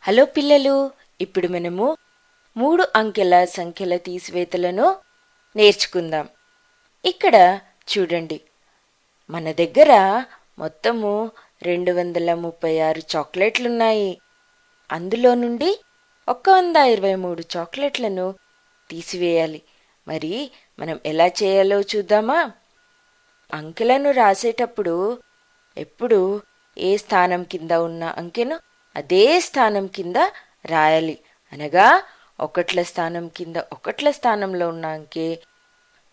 Hello పిల్లలు, ఇప్పుడు మనము 3 అంకెల సంఖ్యల తీసివేతలను నేర్చుకుందాం. ఇక్కడ చూడండి, మన దగ్గర మొత్తము 236 చాక్లెట్లున్నాయి. అందులో నుండి 123 చాక్లెట్లను తీసివేయాలి. మరి మనం ఎలా చేయాలో చూద్దామా? అంకెలను రాసేటప్పుడు ఎప్పుడు ఏ స్థానం కింద ఉన్న అంకెను అదే స్థానం కింద రాయాలి. అనగా ఒకట్ల స్థానం కింద ఒకట్ల స్థానంలో ఉన్న అంకె,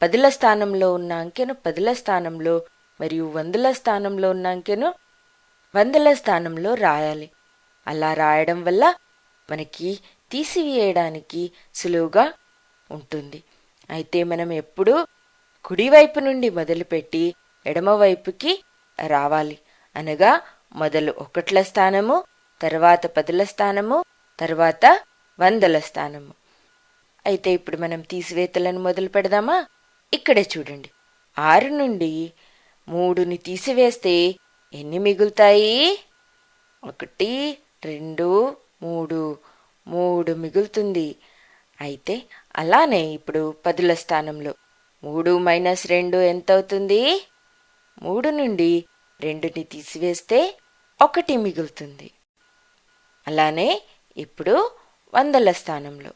పదుల స్థానంలో ఉన్న అంకెను పదుల స్థానంలో, మరియు వందల స్థానంలో ఉన్న అంకెను వందల స్థానంలో రాయాలి. అలా రాయడం వల్ల మనకి తీసివేయడానికి సులువుగా ఉంటుంది. అయితే మనం ఎప్పుడూ కుడివైపు నుండి మొదలుపెట్టి ఎడమవైపుకి రావాలి. అనగా మొదలు ఒకట్ల స్థానము, తర్వాత పదుల స్థానము, తర్వాత వందల స్థానము. అయితే ఇప్పుడు మనం తీసివేతలను మొదలు పెడదామా? ఇక్కడ చూడండి, 6 నుండి 3ని తీసివేస్తే ఎన్ని మిగులుతాయి? 1, 2, 3 3 మిగులుతుంది. అయితే అలానే ఇప్పుడు పదుల స్థానంలో 3 - 2 ఎంత అవుతుంది? 3 నుండి 2ని తీసివేస్తే 1 మిగులుతుంది. అలానే ఇప్పుడు వందల స్థానంలో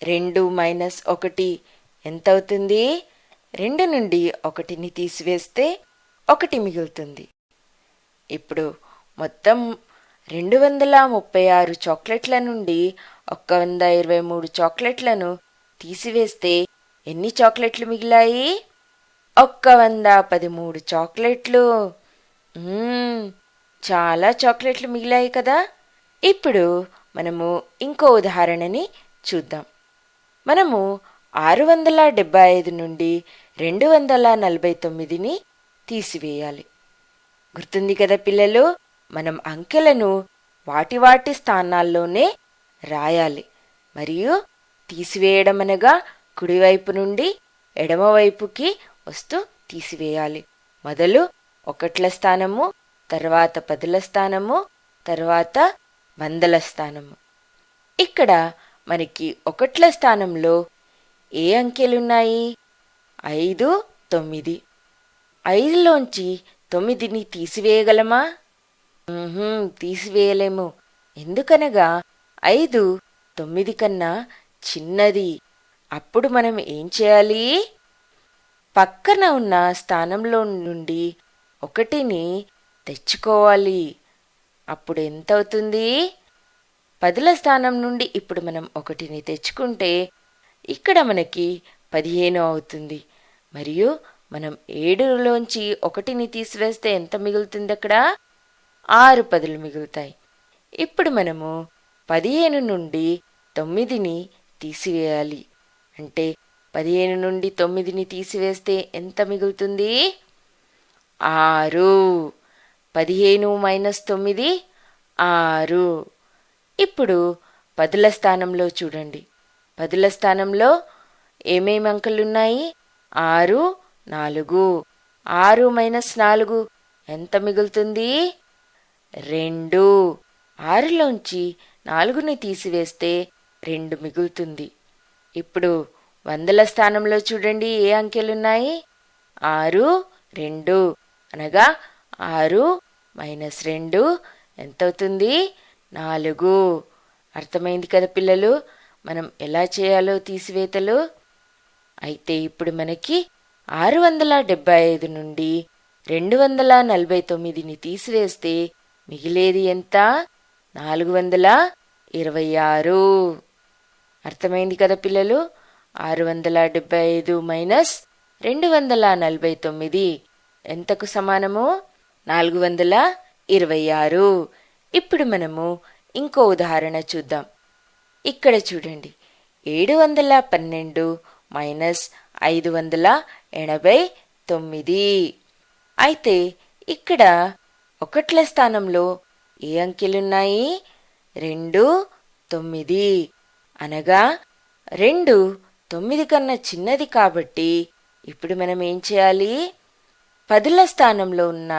2 - 1 ఎంత అవుతుంది? 2 నుండి 1ని తీసివేస్తే 1 మిగులుతుంది. ఇప్పుడు మొత్తం 236 చాక్లెట్ల నుండి 123 చాక్లెట్లను తీసివేస్తే ఎన్ని చాక్లెట్లు మిగిలాయి? 113 చాక్లెట్లు. చాలా చాక్లెట్లు మిగిలాయి కదా. ఇప్పుడు మనము ఇంకో ఉదాహరణని చూద్దాం. మనము 675 నుండి 249ని తీసివేయాలి. గుర్తుంది కదా పిల్లలు? మనం అంకెలను వాటి వాటి స్థానాల్లోనే రాయాలి. మరియు తీసివేయడం అనగా కుడివైపు నుండి ఎడమవైపుకి వస్తూ తీసివేయాలి. మొదలు ఒకట్ల స్థానము, తర్వాత పదుల స్థానము, తర్వాత వందల స్థానము. ఇక్కడ మనకి ఒకట్ల స్థానంలో ఏ అంకెలున్నాయి? 5, 9. 5లోంచి 9ని తీసివేయగలమా? తీసివేయలేము. ఎందుకనగా 5 9 కన్నా చిన్నది. అప్పుడు మనం ఏం చేయాలి? పక్కన ఉన్న స్థానంలో నుండి 1ని తెచ్చుకోవాలి. అప్పుడు ఎంత అవుతుంది? పదుల స్థానం నుండి ఇప్పుడు మనం 1ని తెచ్చుకుంటే ఇక్కడ మనకి 15 అవుతుంది. మరియు మనం 7లోంచి 1ని తీసివేస్తే ఎంత మిగులుతుంది? అక్కడ 6 పదులు మిగులుతాయి. ఇప్పుడు మనము 15 నుండి 9ని తీసివేయాలి. అంటే 15 నుండి 9ని తీసివేస్తే ఎంత మిగులుతుంది? 6. 15 - 9 6. ఇప్పుడు పదుల స్థానంలో చూడండి. పదుల స్థానంలో ఏమేమి అంకెలున్నాయి? 6, 4. 6 - 4 ఎంత మిగులుతుంది? 2. 6లోంచి 4ని తీసివేస్తే 2 మిగులుతుంది. ఇప్పుడు వందల స్థానంలో చూడండి, ఏ అంకెలున్నాయి? 6, 2. అనగా 6 - 2 ఎంత అవుతుంది? 4. అర్థమైంది కదా పిల్లలు, మనం ఎలా చేయాలో తీసివేతలు? అయితే ఇప్పుడు మనకి 675 నుండి 249ని తీసివేస్తే మిగిలేది ఎంత? 426. అర్థమైంది కదా పిల్లలు? 675 - 249 ఎంతకు సమానము? 426. ఇప్పుడు మనము ఇంకో ఉదాహరణ చూద్దాం. ఇక్కడ చూడండి, 712 - 589. అయితే ఇక్కడ ఒకట్ల స్థానంలో ఏ అంకెలున్నాయి? 2, 9. అనగా 2 9 కన్నా చిన్నది కాబట్టి ఇప్పుడు మనం ఏం చేయాలి? పదుల స్థానంలో ఉన్న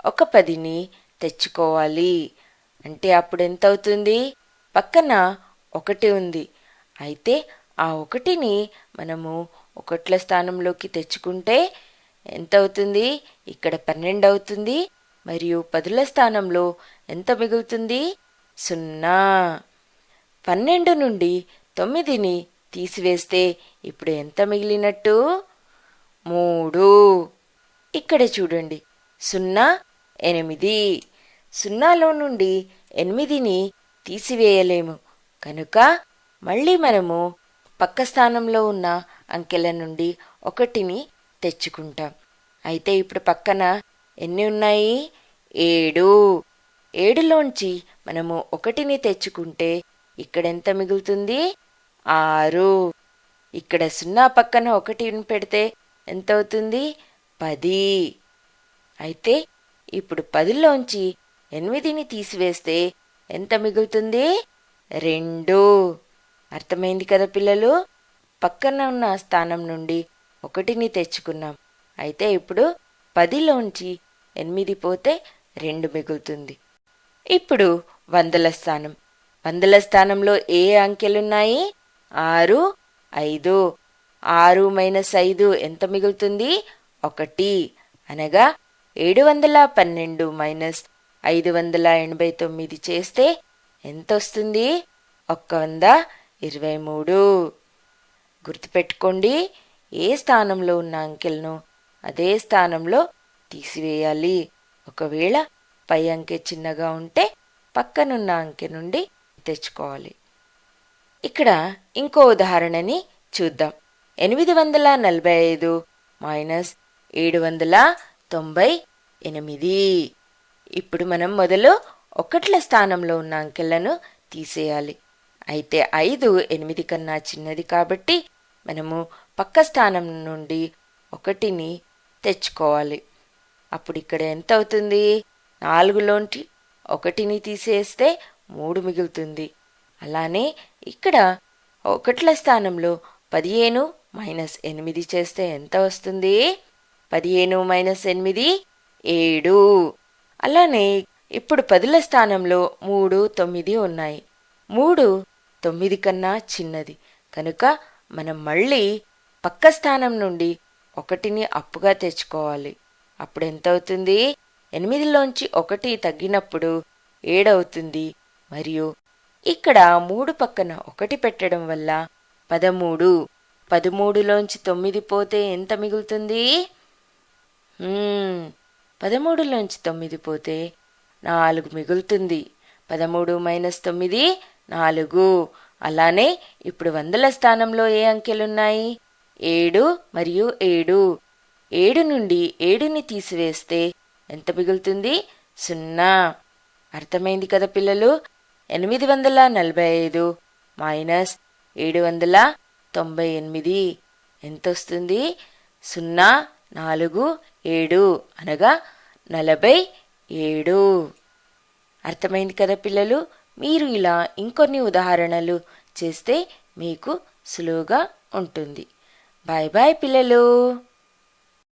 ఒక 10ని తెచ్చుకోవాలి. అంటే అప్పుడు ఎంత అవుతుంది? పక్కన 1 ఉంది. అయితే ఆ 1ని మనము ఒకట్ల స్థానంలోకి తెచ్చుకుంటే ఎంత అవుతుంది? ఇక్కడ 12 అవుతుంది. మరియు పదుల స్థానంలో ఎంత మిగులుతుంది? 0. 12 నుండి 9ని తీసివేస్తే ఇప్పుడు ఎంత మిగిలినట్టు? 3. ఇక్కడ చూడండి, 0, 8. 0లో నుండి 8ని తీసివేయలేము కనుక మళ్ళీ మనము పక్క స్థానంలో ఉన్న అంకెల నుండి 1ని తెచ్చుకుంటాం. అయితే ఇప్పుడు పక్కన ఎన్ని ఉన్నాయి? 7. 7లోంచి మనము 1ని తెచ్చుకుంటే ఇక్కడెంత మిగులుతుంది? 6. ఇక్కడ 0 పక్కన 1ని పెడితే ఎంత అవుతుంది? 10. అయితే ఇప్పుడు 10లోంచి 8ని తీసివేస్తే ఎంత మిగులుతుంది? 2. అర్థమైంది కదా పిల్లలు? పక్కన ఉన్న స్థానం నుండి 1ని తెచ్చుకున్నాం. అయితే ఇప్పుడు 10లోంచి 8 పోతే 2 మిగులుతుంది. ఇప్పుడు వందల స్థానం. వందల స్థానంలో ఏ అంకెలున్నాయి? 6, 5. 6 - 5 ఎంత మిగులుతుంది? 1. అనగా 712 - 589 చేస్తే ఎంత వస్తుంది? 123. గుర్తుపెట్టుకోండి, ఏ స్థానంలో ఉన్న అంకెలను అదే స్థానంలో తీసివేయాలి. ఒకవేళ పై అంకె చిన్నగా ఉంటే పక్కనున్న అంకె నుండి తెచ్చుకోవాలి. ఇక్కడ ఇంకో ఉదాహరణని చూద్దాం. 845 - 798. ఇప్పుడు మనం మొదలు ఒకట్ల స్థానంలో ఉన్న అంకెలను తీసేయాలి. అయితే 5 8 కన్నా చిన్నది కాబట్టి మనము పక్క స్థానం నుండి 1ని తెచ్చుకోవాలి. అప్పుడు ఇక్కడ ఎంత అవుతుంది? 4లోంచి 1ని తీసేస్తే 3 మిగులుతుంది. అలానే ఇక్కడ ఒకట్ల స్థానంలో 15 - 8 చేస్తే ఎంత వస్తుంది? 15 - 8 7. అలానే ఇప్పుడు పదుల స్థానంలో 3, 9 ఉన్నాయి. 3 9 కన్నా చిన్నది కనుక మనం మళ్ళీ పక్క స్థానం నుండి 1ని అప్పుగా తెచ్చుకోవాలి. అప్పుడు ఎంత అవుతుంది? 8లోంచి 1 తగ్గినప్పుడు 7 అవుతుంది. మరియు ఇక్కడ 3 పక్కన 1 పెట్టడం వల్ల 13. 13లోంచి 9 పోతే ఎంత మిగులుతుంది? 13లోంచి 9 పోతే 4 మిగులుతుంది. 13 - 9 4. అలానే ఇప్పుడు వందల స్థానంలో ఏ అంకెలున్నాయి? 7 మరియు 7. 7 నుండి 7ని తీసివేస్తే ఎంత మిగులుతుంది? 0. అర్థమైంది కదా పిల్లలు? 845 - 798 ఎంత వస్తుంది? 0, 4, 7 అనగా 47. అర్థమైంది కదా పిల్లలు? మీరు ఇలా ఇంకొన్ని ఉదాహరణలు చేస్తే మీకు సులువుగా ఉంటుంది. బాయ్ బాయ్ పిల్లలు.